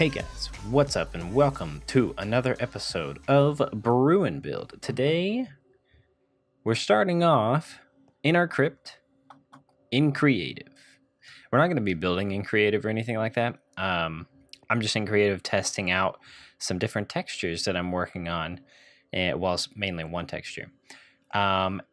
Hey guys, what's up and welcome to another episode of Brew Build. Today, we're starting off in our crypt in creative. We're not going to be building in creative or anything like that. I'm just in creative testing out some different textures that I'm working on, well, it's mainly one texture.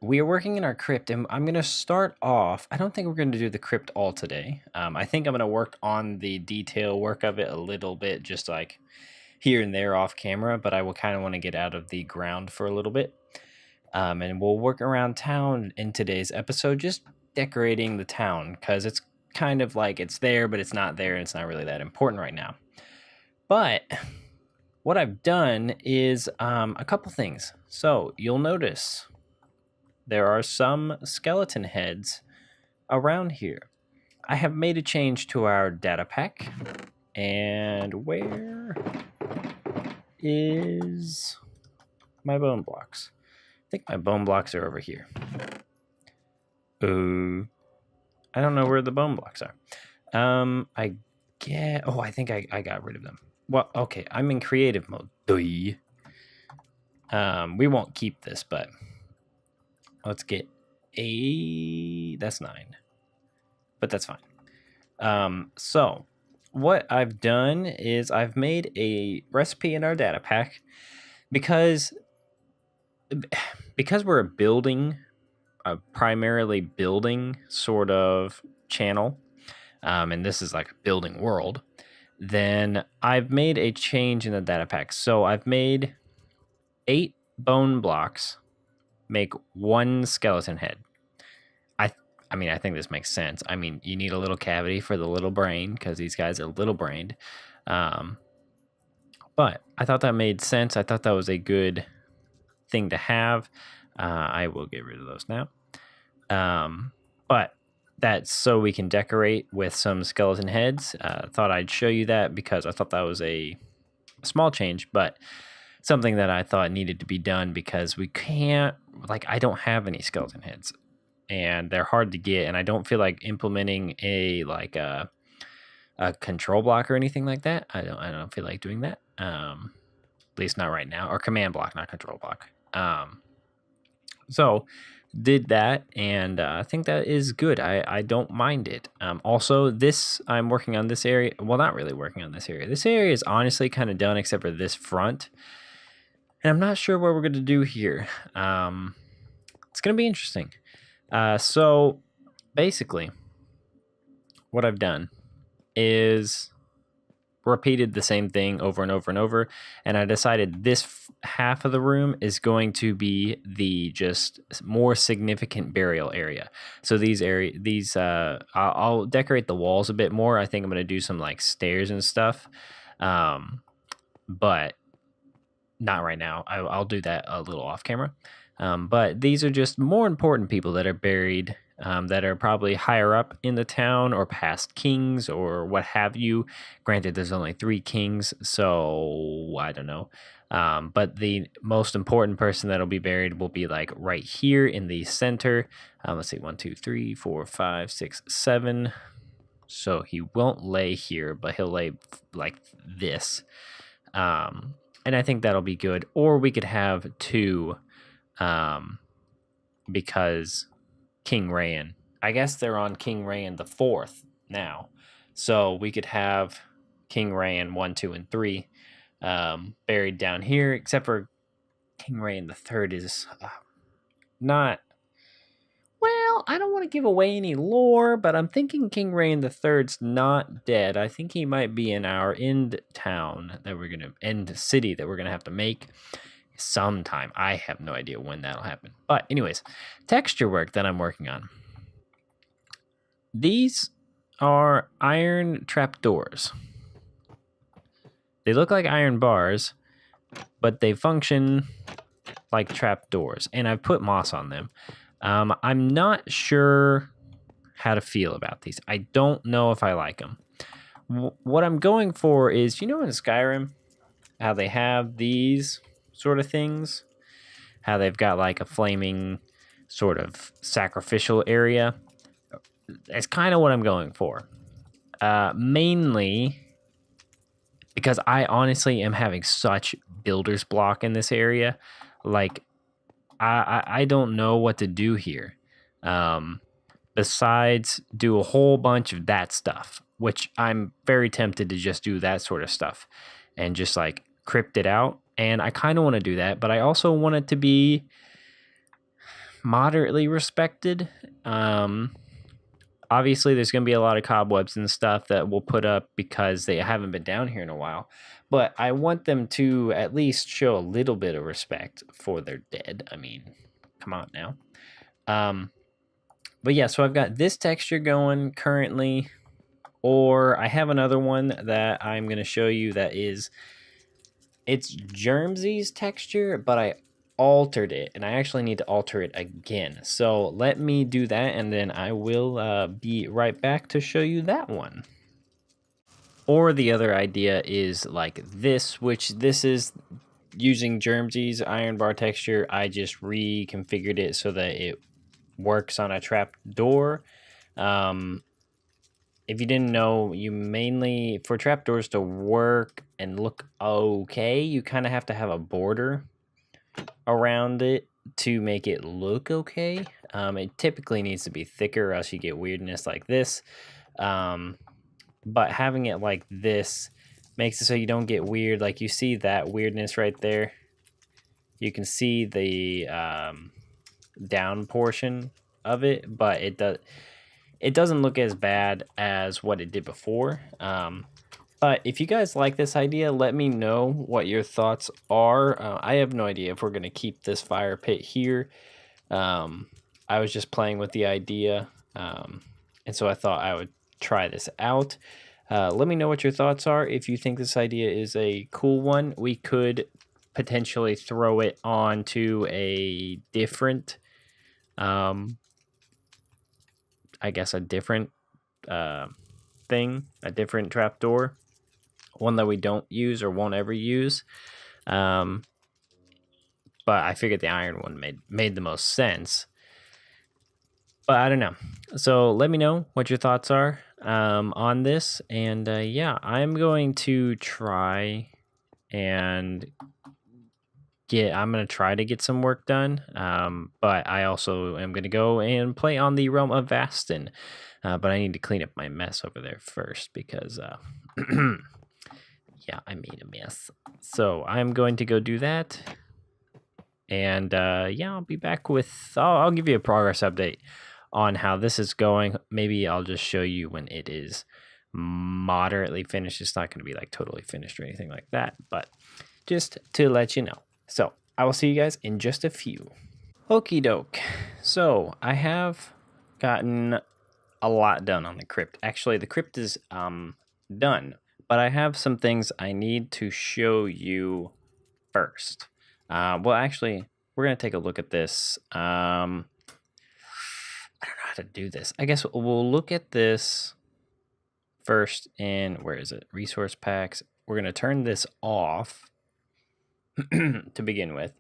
We are working in our crypt, and I'm going to start off. I don't think we're going to do the crypt all today. I think I'm going to work on the detail work of it a little bit, just like here and there off camera, but I will kind of want to get out of the ground for a little bit. And we'll work around town in today's episode, just decorating the town, because it's kind of like it's there, but it's not there, and it's not really that important right now. But what I've done is a couple things. So you'll notice there are some skeleton heads around here. I have made a change to our data pack. And where is my bone blocks? I think my bone blocks are over here. I don't know where the bone blocks are. I think I got rid of them. Well, okay, I'm in creative mode. We won't keep this, but let's get that's 9, but that's fine. So what I've done is I've made a recipe in our data pack because we're a primarily building sort of channel, and this is like a building world. Then I've made a change in the data pack. So I've made 8 bone blocks make 1 skeleton head. I think this makes sense. I mean, you need a little cavity for the little brain because these guys are little brained. But I thought that made sense. I thought that was a good thing to have. I will get rid of those now. But that's so we can decorate with some skeleton heads. Thought I'd show you that because I thought that was a small change, but something that I thought needed to be done because we can't, I don't have any skeleton heads and they're hard to get, and I don't feel like implementing a control block or anything like that. I don't feel like doing that. At least not right now, or command block, not control block. So did that, and I think that is good. I don't mind it. Also, I'm working on this area. Well, not really working on this area. This area is honestly kind of done except for this front. And I'm not sure what we're going to do here. It's going to be interesting. So basically, what I've done is repeated the same thing over and over and over. And I decided this half of the room is going to be the just more significant burial area. So I'll decorate the walls a bit more. I think I'm going to do some stairs and stuff. But not right now. I'll do that a little off camera. But these are just more important people that are buried, that are probably higher up in the town or past kings or what have you. Granted, there's only 3 kings, so I don't know. But the most important person that'll be buried will be right here in the center. Let's see, 1, 2, 3, 4, 5, 6, 7. So he won't lay here, but he'll lay like this. And I think that'll be good. Or we could have 2, because King Rayan, I guess they're on King Rayan the 4th now. So we could have King Rayan 1, 2, and 3 buried down here, except for King Rayan the 3rd is not... Well, I don't want to give away any lore, but I'm thinking King Rayan the 3rd's not dead. I think he might be in our end city that we're going to have to make sometime. I have no idea when that'll happen. But anyways, texture work that I'm working on. These are iron trapdoors. They look like iron bars, but they function like trapdoors. And I've put moss on them. I'm not sure how to feel about these. I don't know if I like them. What I'm going for is, in Skyrim, how they have these sort of things, how they've got a flaming sort of sacrificial area. That's kind of what I'm going for. Mainly because I honestly am having such builder's block in this area. Like, I don't know what to do here. Besides do a whole bunch of that stuff, which I'm very tempted to just do that sort of stuff and just like crypt it out. And I kind of want to do that, but I also want it to be moderately respected. Obviously, there's going to be a lot of cobwebs and stuff that we'll put up because they haven't been down here in a while. But I want them to at least show a little bit of respect for their dead. I mean, come on now. But yeah, so I've got this texture going currently, or I have another one that I'm going to show you that is, it's Germsy's texture, but I altered it, and I actually need to alter it again. So let me do that, and then I will be right back to show you that one. Or the other idea is like this, which this is using Germsy's iron bar texture. I just reconfigured it so that it works on a trap door. If you didn't know, you mainly, for trapdoors to work and look okay, you kind of have to have a border around it to make it look okay. It typically needs to be thicker or else you get weirdness like this. But having it like this makes it so you don't get weird. Like you see that weirdness right there. You can see the down portion of it, but it doesn't look as bad as what it did before. But if you guys like this idea, let me know what your thoughts are. I have no idea if we're going to keep this fire pit here. I was just playing with the idea, and so I thought I would try this out. Let me know what your thoughts are. If you think this idea is a cool one, we could potentially throw it onto a different, I guess a different thing, a different trapdoor, one that we don't use or won't ever use. But I figured the iron one made the most sense. But I don't know. So let me know what your thoughts are on this. And yeah, I'm going to try and I'm going to try to get some work done. But I also am going to go and play on the Realm of Vastin. But I need to clean up my mess over there first because, yeah, I made a mess. So I'm going to go do that. And yeah, I'll be back with, I'll give you a progress update on how this is going. Maybe I'll just show you when it is moderately finished. It's not going to be like totally finished or anything like that, but just to let you know. So I will see you guys in just a few. Okie doke. So I have gotten a lot done on the crypt. Actually, the crypt is done, but I have some things I need to show you first. Well, actually, we're going to take a look at this. I don't know how to do this. I guess we'll look at this first in, where is it? Resource packs. We're going to turn this off to begin with.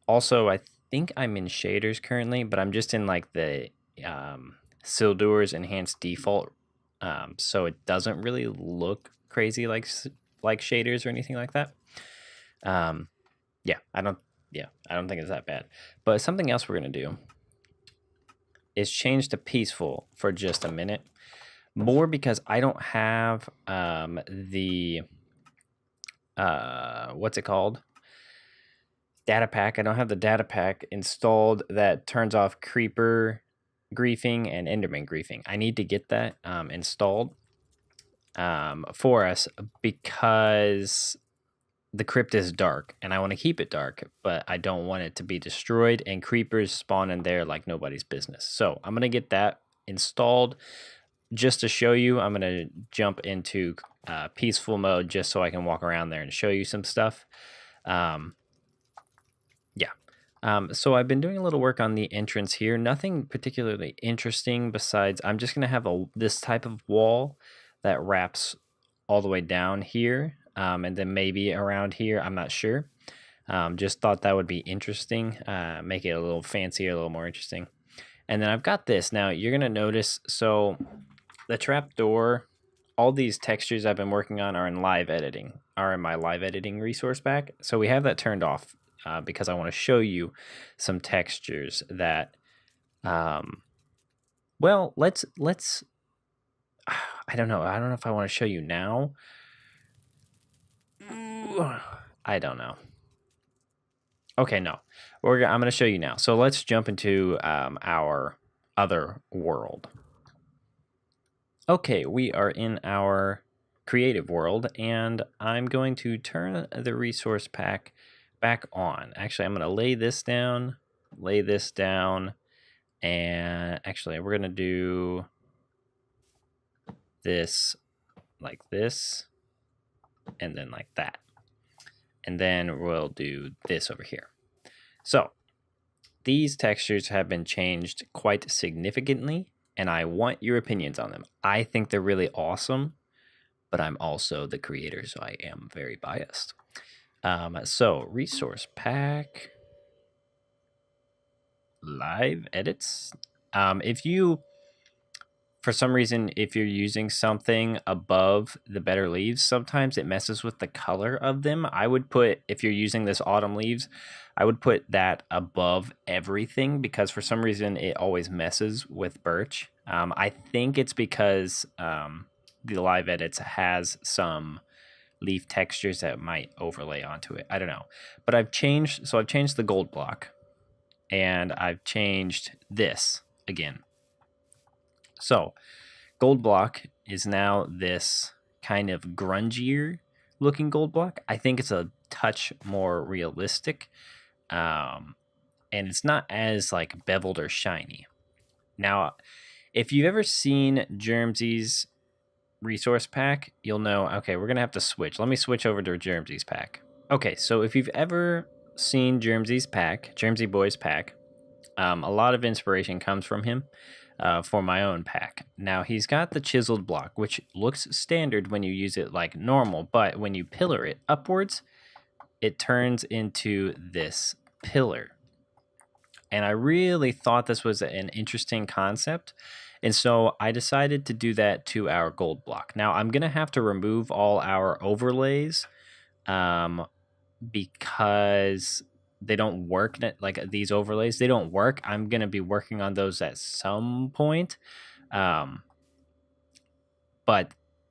Also, I think I'm in shaders currently, but I'm just in like the Sildur's enhanced default. So it doesn't really look crazy like shaders or anything like that. Yeah, I don't think it's that bad. But something else we're going to do is change to peaceful for just a minute. More because I don't have the what's it called? Data pack. I don't have the data pack installed that turns off creeper griefing and enderman griefing. I need to get that installed for us because the crypt is dark and I want to keep it dark, but I don't want it to be destroyed and creepers spawn in there like nobody's business. So I'm going to get that installed just to show you. I'm going to jump into peaceful mode just so I can walk around there and show you some stuff. So I've been doing a little work on the entrance here. Nothing particularly interesting besides I'm just going to have this type of wall that wraps all the way down here. And then maybe around here, I'm not sure. Just thought that would be interesting. Make it a little fancier, a little more interesting. And then I've got this. Now, you're going to notice, so the trap door all these textures I've been working on are in my live editing resource pack. So we have that turned off because I want to show you some textures that, well, let's, I don't know. I don't know if I want to show you now. I don't know. Okay, no. I'm going to show you now. So let's jump into our other world. Okay, we are in our creative world, and I'm going to turn the resource pack back on. Actually, I'm going to lay this down, and actually, we're going to do this like this, and then like that. And then we'll do this over here. So these textures have been changed quite significantly, and I want your opinions on them. I think they're really awesome, but I'm also the creator, so I am very biased. So resource pack, live edits. If you, for some reason, if you're using something above the better leaves, sometimes it messes with the color of them. I would put, if you're using this autumn leaves, I would put that above everything because for some reason it always messes with birch. I think it's because the live edits has some leaf textures that might overlay onto it. I don't know. But I've changed the gold block and I've changed this again. So gold block is now this kind of grungier looking gold block. I think it's a touch more realistic. And it's not as like beveled or shiny. Now, if you've ever seen Germsy's resource pack, you'll know, okay, we're going to have to switch. Let me switch over to Germsy's pack. Okay, so if you've ever seen Germsy's pack, Germsy Boy's pack, a lot of inspiration comes from him for my own pack. Now, he's got the chiseled block, which looks standard when you use it like normal, but when you pillar it upwards, it turns into this pillar. And I really thought this was an interesting concept. And so I decided to do that to our gold block. Now I'm going to have to remove all our overlays because they don't work. Like these overlays, they don't work. I'm going to be working on those at some point. But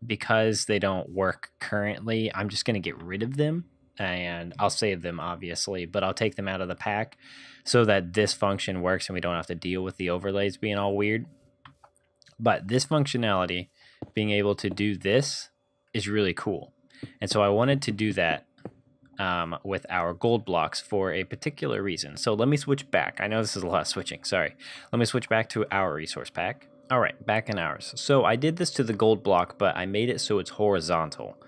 because they don't work currently, I'm just going to get rid of them. And I'll save them obviously, but I'll take them out of the pack so that this function works and we don't have to deal with the overlays being all weird. But this functionality, being able to do this, is really cool. And so I wanted to do that with our gold blocks for a particular reason. So let me switch back. I know this is a lot of switching, sorry. Let me switch back to our resource pack. All right, back in ours. So I did this to the gold block, but I made it so it's horizontal.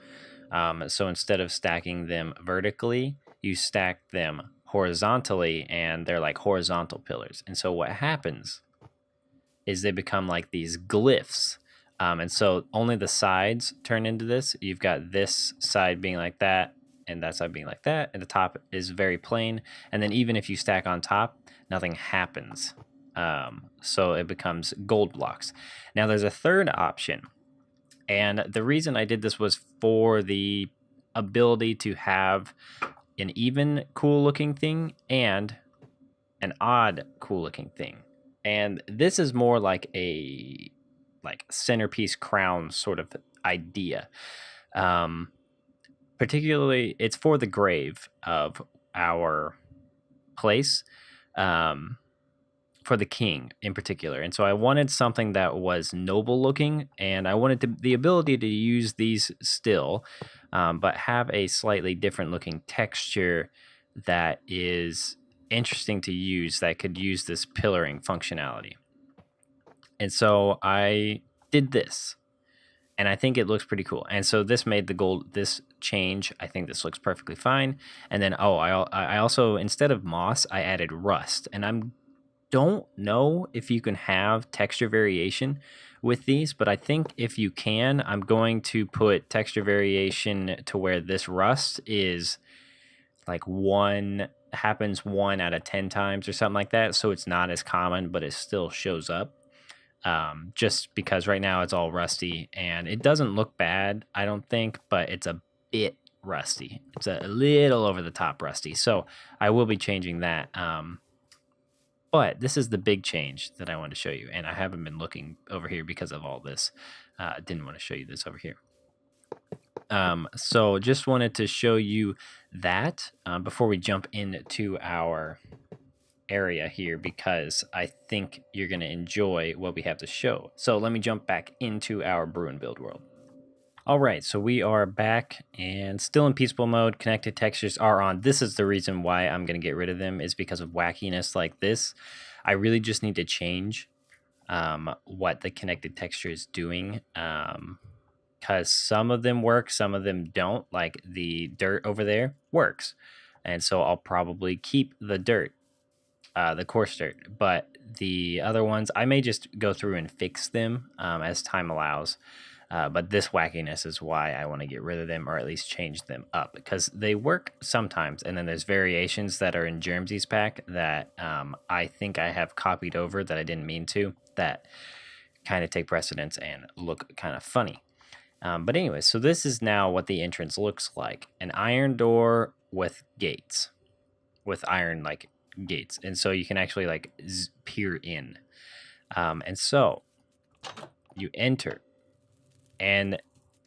So instead of stacking them vertically, you stack them horizontally, and they're like horizontal pillars. And so what happens is they become like these glyphs. And so only the sides turn into this. You've got this side being like that, and that side being like that, and the top is very plain. And then even if you stack on top, nothing happens. So it becomes gold blocks. Now there's a third option. And the reason I did this was for the ability to have an even cool looking thing and an odd cool looking thing. And this is more like a centerpiece crown sort of idea. Particularly, it's for the grave of our place. For the king in particular. And so I wanted something that was noble looking, and I wanted the ability to use these still, but have a slightly different looking texture that is interesting to use, that could use this pillaring functionality. And so I did this, and I think it looks pretty cool. And so this made this change. I think this looks perfectly fine. And then, I also, instead of moss, I added rust, and don't know if you can have texture variation with these, but I think if you can, I'm going to put texture variation to where this rust is like happens 1 out of 10 times or something like that. So it's not as common, but it still shows up. just because right now it's all rusty and it doesn't look bad, I don't think, but it's a bit rusty. It's a little over the top rusty. So I will be changing that. But this is the big change that I want to show you. And I haven't been looking over here because of all this. Didn't want to show you this over here. So just wanted to show you that before we jump into our area here, because I think you're going to enjoy what we have to show. So let me jump back into our Brew and Build world. All right, so we are back and still in peaceful mode. Connected textures are on. This is the reason why I'm going to get rid of them, is because of wackiness like this. I really just need to change what the connected texture is doing, because some of them work, some of them don't. Like the dirt over there works, and so I'll probably keep the dirt, the coarse dirt, but the other ones I may just go through and fix them as time allows. But this wackiness is why I want to get rid of them, or at least change them up, because they work sometimes, and then there's variations that are in Germsy's pack that I think I have copied over that I didn't mean to, that kind of take precedence and look kind of funny. But anyway, so this is now what the entrance looks like. An iron door with gates, with iron like gates. And so you can actually like peer in. And so you enter. And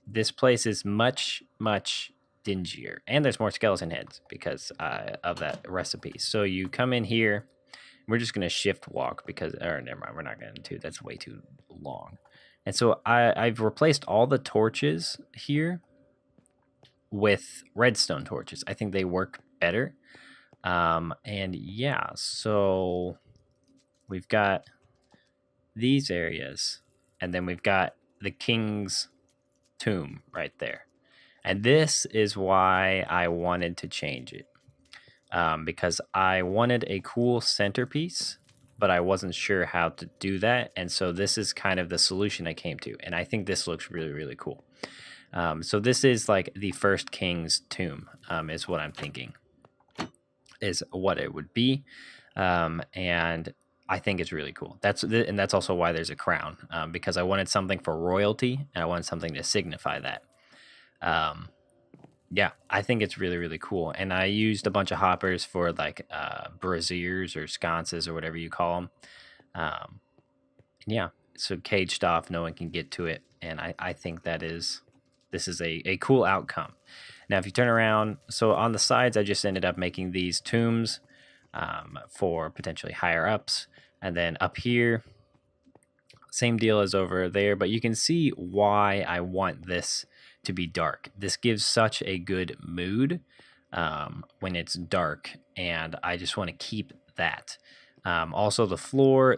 this place is much, much dingier. And there's more skeleton heads because of that recipe. So you come in here. We're just going to shift walk because, or never mind, we're not going to. That's way too long. And so I've replaced all the torches here with redstone torches. I think they work better. And yeah, so we've got these areas. And then we've got the king's tomb right there. And this is why I wanted to change it, because I wanted a cool centerpiece, but I wasn't sure how to do that. And so this is kind of the solution I came to. And I think this looks really, really cool. So this is like the first king's tomb, is what I'm thinking is what it would be. And I think it's really cool. And that's also why there's a crown, because I wanted something for royalty and I wanted something to signify that. Yeah, I think it's really, really cool. And I used a bunch of hoppers for like braziers or sconces or whatever you call them. Yeah, so caged off, no one can get to it. And I think this is a cool outcome. Now, if you turn around, so on the sides, I just ended up making these tombs for potentially higher ups. And then up here, same deal as over there, but you can see why I want this to be dark. This gives such a good mood when it's dark, and I just want to keep that. Also, the floor,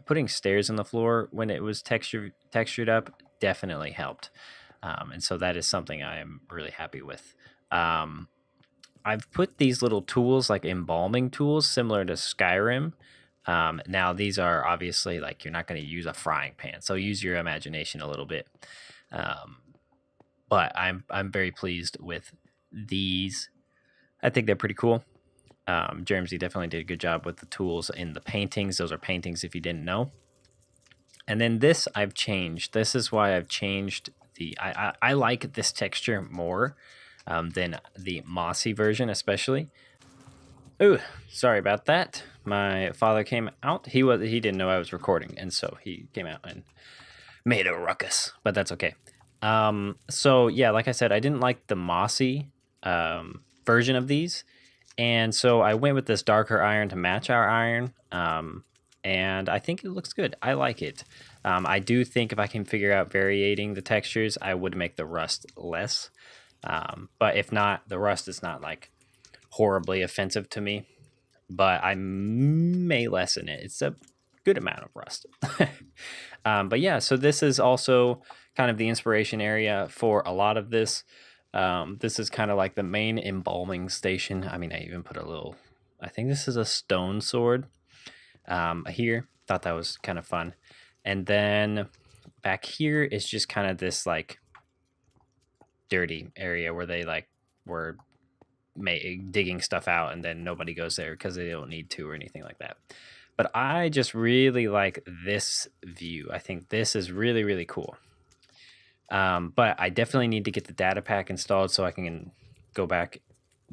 putting stairs on the floor when it was textured up definitely helped. And so that is something I am really happy with. I've put these little tools, like embalming tools, similar to Skyrim. Now, these are obviously like you're not going to use a frying pan, so use your imagination a little bit. But I'm very pleased with these. I think they're pretty cool. Jeremsy definitely did a good job with the tools in the paintings. Those are paintings if you didn't know. And then this I've changed. This is why I've changed I like this texture more than the mossy version, especially. Ooh, sorry about that. My father came out. He didn't know I was recording, and so he came out and made a ruckus, but that's okay. So yeah, like I said, I didn't like the mossy version of these, and so I went with this darker iron to match our iron. And I think it looks good. I like it. I do think if I can figure out variating the textures, I would make the rust less. But if not, the rust is not like horribly offensive to me, but I may lessen it. It's a good amount of rust. But yeah, so this is also kind of the inspiration area for a lot of this. This is kind of like the main embalming station. I mean, I even put I think this is a stone sword here. Thought that was kind of fun. And then back here is just kind of this like dirty area where they like were digging stuff out, and then nobody goes there because they don't need to or anything like that. But I just really like this view. I think this is really, really cool. But I definitely need to get the data pack installed so I can go back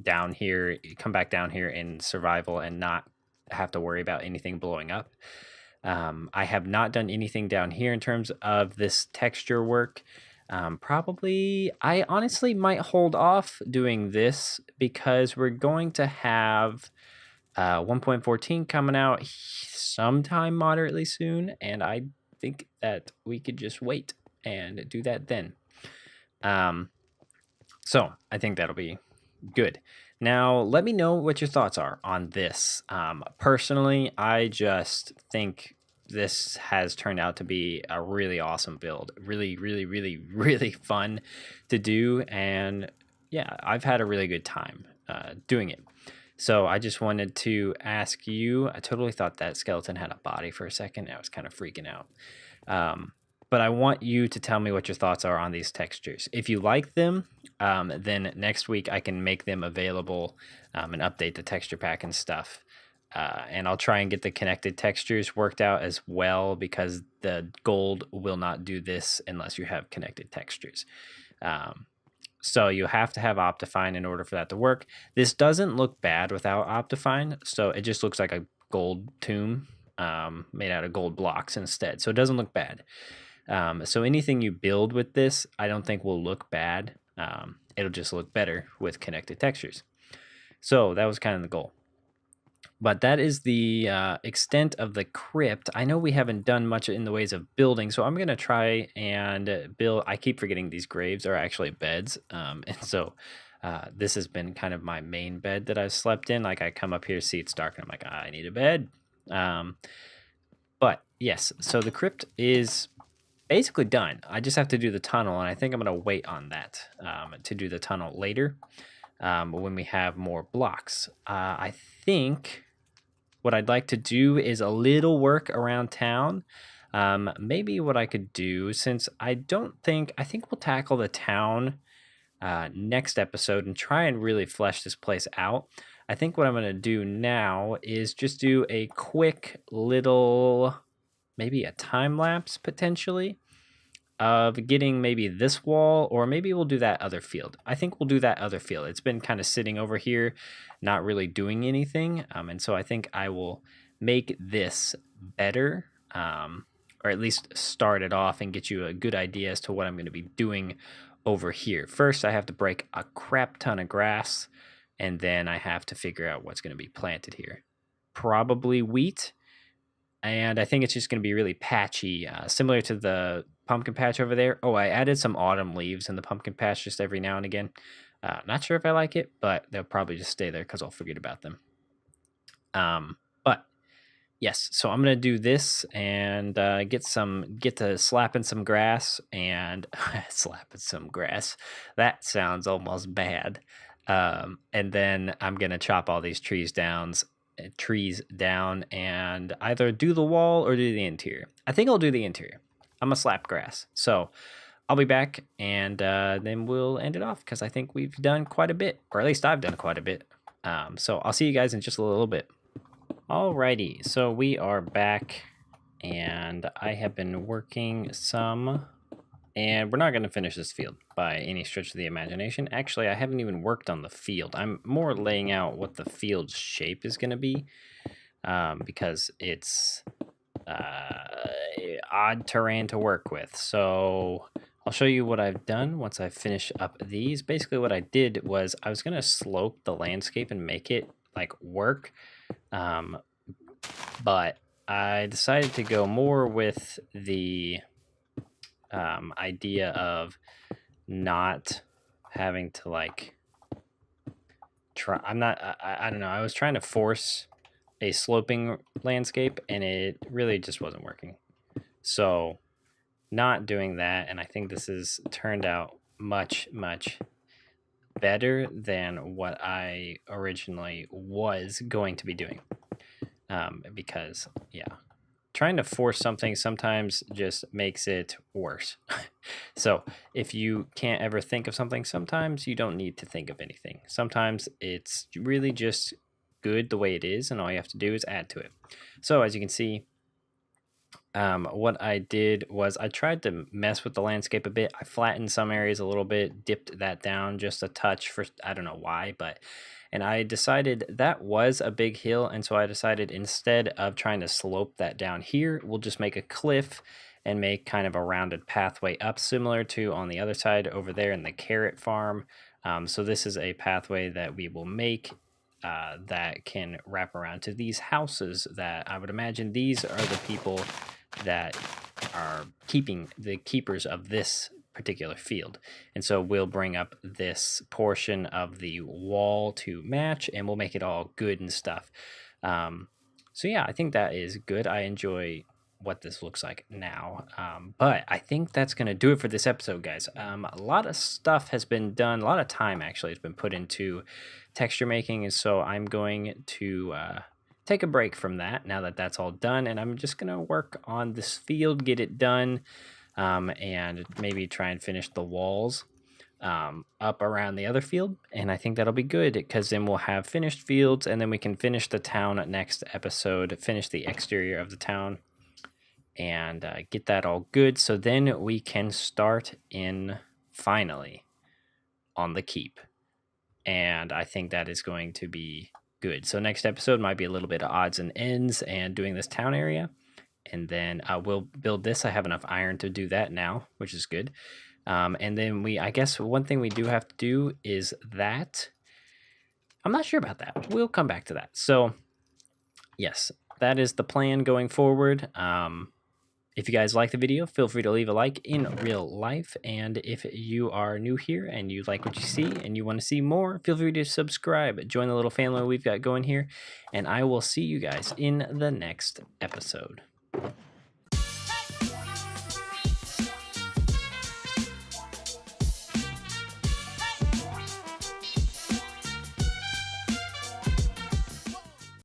down here, come back down here in survival and not have to worry about anything blowing up. I have not done anything down here in terms of this texture work. Probably, I honestly might hold off doing this because we're going to have 1.14 coming out sometime moderately soon, and I think that we could just wait and do that then. So I think that'll be good. Now, let me know what your thoughts are on this. Personally, I just think this has turned out to be a really awesome build. Really, really, really, really fun to do. And yeah, I've had a really good time doing it. So I just wanted to ask you, I totally thought that skeleton had a body for a second. I was kind of freaking out. But I want you to tell me what your thoughts are on these textures. If you like them, then next week I can make them available and update the texture pack and stuff. And I'll try and get the connected textures worked out as well, because the gold will not do this unless you have connected textures. So you have to have Optifine in order for that to work. This doesn't look bad without Optifine, so it just looks like a gold tomb made out of gold blocks instead. So it doesn't look bad. So anything you build with this, I don't think will look bad. It'll just look better with connected textures. So that was kind of the goal. But that is the extent of the crypt. I know we haven't done much in the ways of building, so I'm going to try and build. I keep forgetting these graves are actually beds. And so this has been kind of my main bed that I've slept in. Like I come up here, see it's dark, and I'm like, I need a bed. But yes, so the crypt is basically done. I just have to do the tunnel, and I think I'm going to wait on that to do the tunnel later when we have more blocks. I think what I'd like to do is a little work around town. Maybe what I could do, since I think we'll tackle the town next episode and try and really flesh this place out. I think what I'm going to do now is just do a quick little, maybe a time lapse potentially, of getting maybe this wall, or maybe we'll do that other field. I think we'll do that other field. It's been kind of sitting over here, not really doing anything. And so I think I will make this better, or at least start it off and get you a good idea as to what I'm going to be doing over here. First, I have to break a crap ton of grass, and then I have to figure out what's going to be planted here. Probably wheat. And I think it's just going to be really patchy, similar to the pumpkin patch over there. Oh, I added some autumn leaves in the pumpkin patch just every now and again. Not sure if I like it, but they'll probably just stay there because I'll forget about them. But yes, so I'm going to do this and get to slapping some grass and slapping some grass. That sounds almost bad. And then I'm going to chop all these trees down and either do the wall or do the interior. I think I'll do the interior. I'm gonna slap grass. So I'll be back, and then we'll end it off because I think we've done quite a bit, or at least I've done quite a bit. So I'll see you guys in just a little bit. Alrighty, so we are back, and I have been working some, and we're not going to finish this field by any stretch of the imagination. Actually, I haven't even worked on the field. I'm more laying out what the field's shape is going to be, because it's odd terrain to work with. So I'll show you what I've done once I finish up these. Basically what I did was I was going to slope the landscape and make it like work, but I decided to go more with the idea of not having to like try. I don't know. I was trying to force a sloping landscape, and it really just wasn't working. So not doing that, and I think this has turned out much better than what I originally was going to be doing. Because yeah, trying to force something sometimes just makes it worse. So if you can't ever think of something, sometimes you don't need to think of anything. Sometimes it's really just good the way it is, and all you have to do is add to it. So as you can see, what I did was I tried to mess with the landscape a bit. I flattened some areas a little bit, dipped that down just a touch for, I don't know why, and I decided that was a big hill. And so I decided instead of trying to slope that down here, we'll just make a cliff and make kind of a rounded pathway up, similar to on the other side over there in the carrot farm. So this is a pathway that we will make that can wrap around to these houses that I would imagine these are the people that are the keepers of this particular field. And so we'll bring up this portion of the wall to match, and we'll make it all good and stuff. So yeah, I think that is good. I enjoy what this looks like now. But I think that's going to do it for this episode, guys. A lot of stuff has been done. A lot of time actually has been put into texture making. And so I'm going to take a break from that now that that's all done. And I'm just going to work on this field, get it done, and maybe try and finish the walls up around the other field. And I think that'll be good because then we'll have finished fields, and then we can finish the town next episode, finish the exterior of the town, and get that all good. So then we can start in finally on the keep. And I think that is going to be good. So next episode might be a little bit of odds and ends and doing this town area. And then we'll build this. I have enough iron to do that now, which is good. And then I guess one thing we do have to do is that. I'm not sure about that. We'll come back to that. So yes, that is the plan going forward. If you guys like the video, feel free to leave a like in real life. And if you are new here and you like what you see and you want to see more, feel free to subscribe. Join the little family we've got going here. And I will see you guys in the next episode.